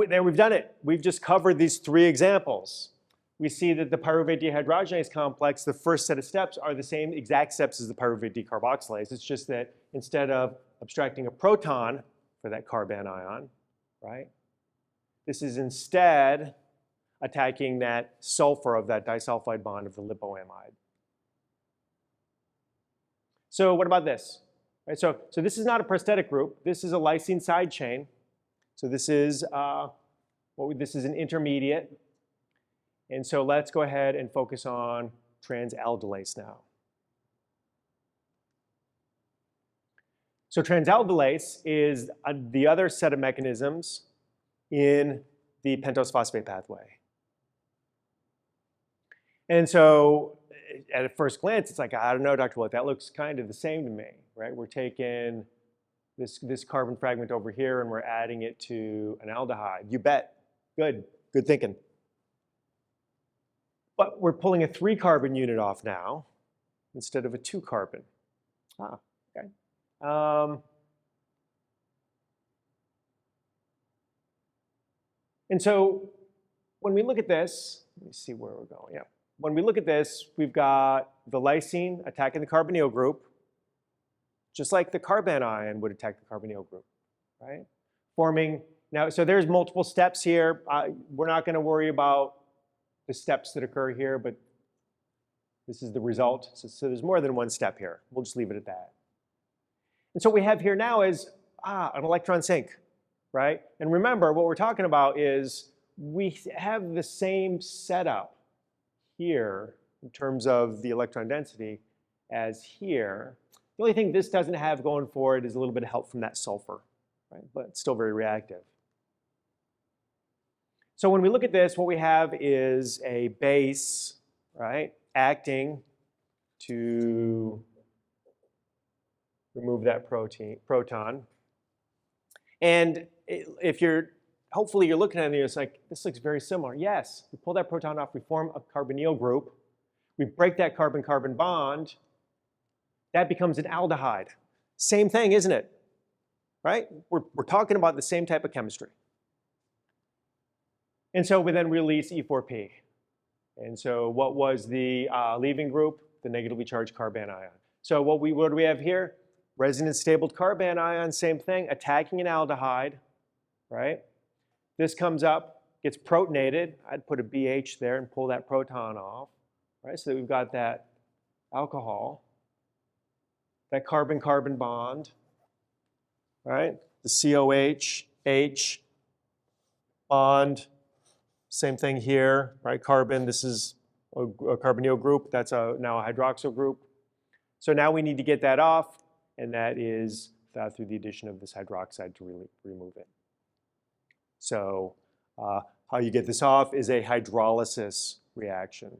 there we've done it. We've just covered these 3 examples. We see that the pyruvate dehydrogenase complex, the first set of steps are the same exact steps as the pyruvate decarboxylase. It's just that instead of abstracting a proton for that carbon ion, right, this is instead attacking that sulfur of that disulfide bond of the lipoamide. So what about this? Right, so this is not a prosthetic group. This is a lysine side chain. So this is this is an intermediate. And so let's go ahead and focus on transaldolase now. So transaldolase is the other set of mechanisms in the pentose phosphate pathway. And so at a first glance, it's like, I don't know, Dr. Willett, that looks kind of the same to me, right? We're taking this carbon fragment over here and we're adding it to an aldehyde. You bet. Good thinking. But we're pulling a 3-carbon unit off now instead of a 2-carbon. Okay. And so when we look at this, let me see where we're going. Yeah. When we look at this, we've got the lysine attacking the carbonyl group, just like the carbon ion would attack the carbonyl group, right? Forming, now, so there's multiple steps here. We're not going to worry about the steps that occur here, but this is the result. So there's more than one step here. We'll just leave it at that. And so what we have here now is an electron sink, right? And remember, what we're talking about is we have the same setup here in terms of the electron density as here. The only thing this doesn't have going for it is a little bit of help from that sulfur, right? But it's still very reactive. So when we look at this, what we have is a base, right, acting to remove that proton. And if you're, hopefully you're looking at it and it's like, this looks very similar. Yes, we pull that proton off, we form a carbonyl group, we break that carbon-carbon bond, that becomes an aldehyde. Same thing, isn't it? Right? We're talking about the same type of chemistry. And so we then release E4P. And so what was the leaving group? The negatively charged carbon ion. So what do we have here? Resonance-stabled carbon ion, same thing, attacking an aldehyde, right? This comes up, gets protonated. I'd put a BH there and pull that proton off, right? So that we've got that alcohol, that carbon-carbon bond, right? The COH, H, bond, same thing here, right? Carbon, this is a carbonyl group. That's now a hydroxyl group. So now we need to get that off, and that is through the addition of this hydroxide to remove it. So how you get this off is a hydrolysis reaction.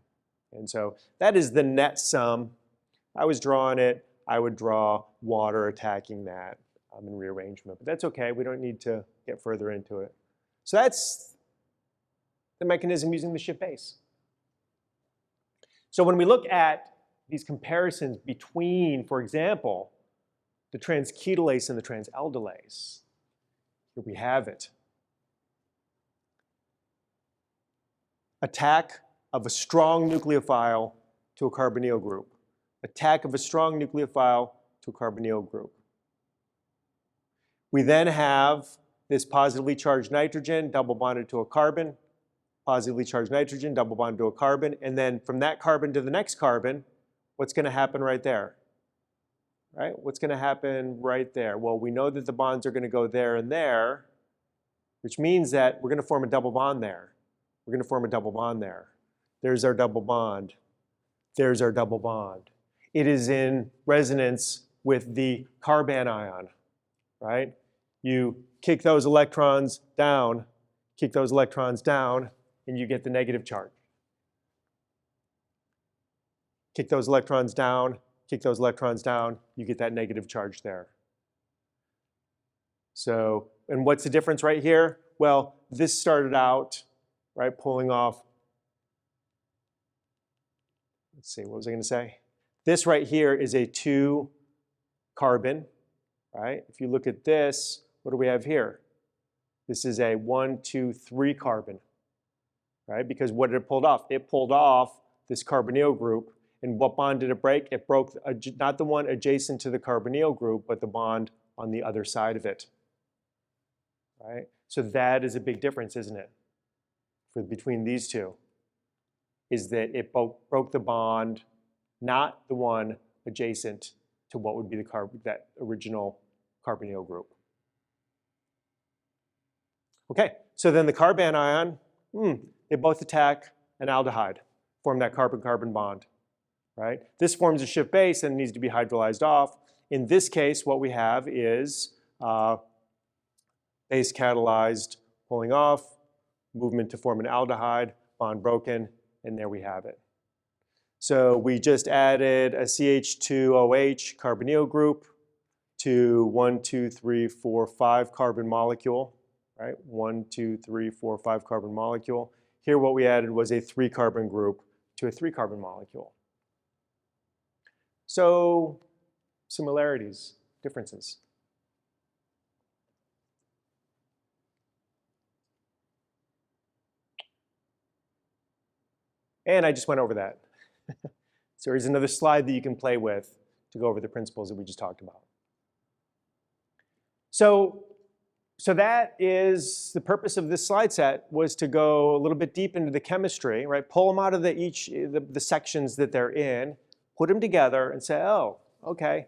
And so that is the net sum. If I was drawing it, I would draw water attacking that in rearrangement. But that's okay. We don't need to get further into it. So that's the mechanism using the Schiff base. So when we look at these comparisons between, for example, the transketolase and the transaldolase, here we have it. Attack of a strong nucleophile to a carbonyl group. Attack of a strong nucleophile to a carbonyl group. We then have this positively charged nitrogen double bonded to a carbon, positively charged nitrogen double bonded to a carbon, and then from that carbon to the next carbon, what's going to happen right there? Right? What's going to happen right there? Well, we know that the bonds are going to go there and there, which means that we're going to form a double bond there. We're going to form a double bond there. There's our double bond. There's our double bond. It is in resonance with the carbon ion, right? You kick those electrons down, and you get the negative charge. Kick those electrons down, you get that negative charge there. So, and what's the difference right here? Well, this started out, right, pulling off, let's see, what was I going to say? This right here is a 2-carbon, right? If you look at this, what do we have here? This is a 1, 2, 3 carbon, right? Because what did it pull off? It pulled off this carbonyl group. And what bond did it break? It broke not the one adjacent to the carbonyl group, but the bond on the other side of it, right? So that is a big difference, isn't it? Between these two, is that it broke the bond, not the one adjacent to what would be that original carbonyl group. Okay, so then the carbanion ion, they both attack an aldehyde, form that carbon-carbon bond, right? This forms a Schiff base and needs to be hydrolyzed off. In this case, what we have is base catalyzed pulling off, movement to form an aldehyde, bond broken, and there we have it. So we just added a CH2OH carbonyl group to 1, 2, 3, 4, 5 carbon molecule, right? 1, 2, 3, 4, 5 carbon molecule. Here what we added was a 3 carbon group to a 3 carbon molecule. So similarities, differences. And I just went over that. So here's another slide that you can play with to go over the principles that we just talked about. So that is the purpose of this slide set, was to go a little bit deep into the chemistry, right? Pull them out of the sections that they're in, put them together and say, oh, okay,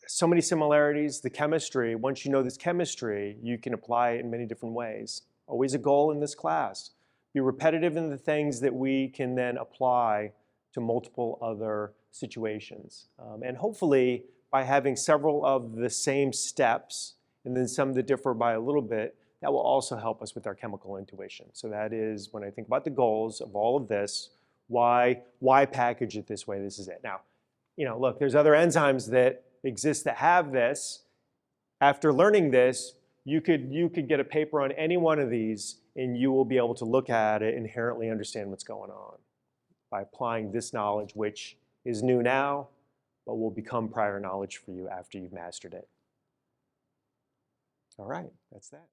so many similarities. The chemistry, once you know this chemistry, you can apply it in many different ways. Always a goal in this class. Be repetitive in the things that we can then apply to multiple other situations. And hopefully, by having several of the same steps, and then some that differ by a little bit, that will also help us with our chemical intuition. So that is, when I think about the goals of all of this, why package it this way? This is it. Now, look, there's other enzymes that exist that have this. After learning this, you could get a paper on any one of these, and you will be able to look at it and inherently understand what's going on by applying this knowledge, which is new now, but will become prior knowledge for you after you've mastered it. All right, that's that.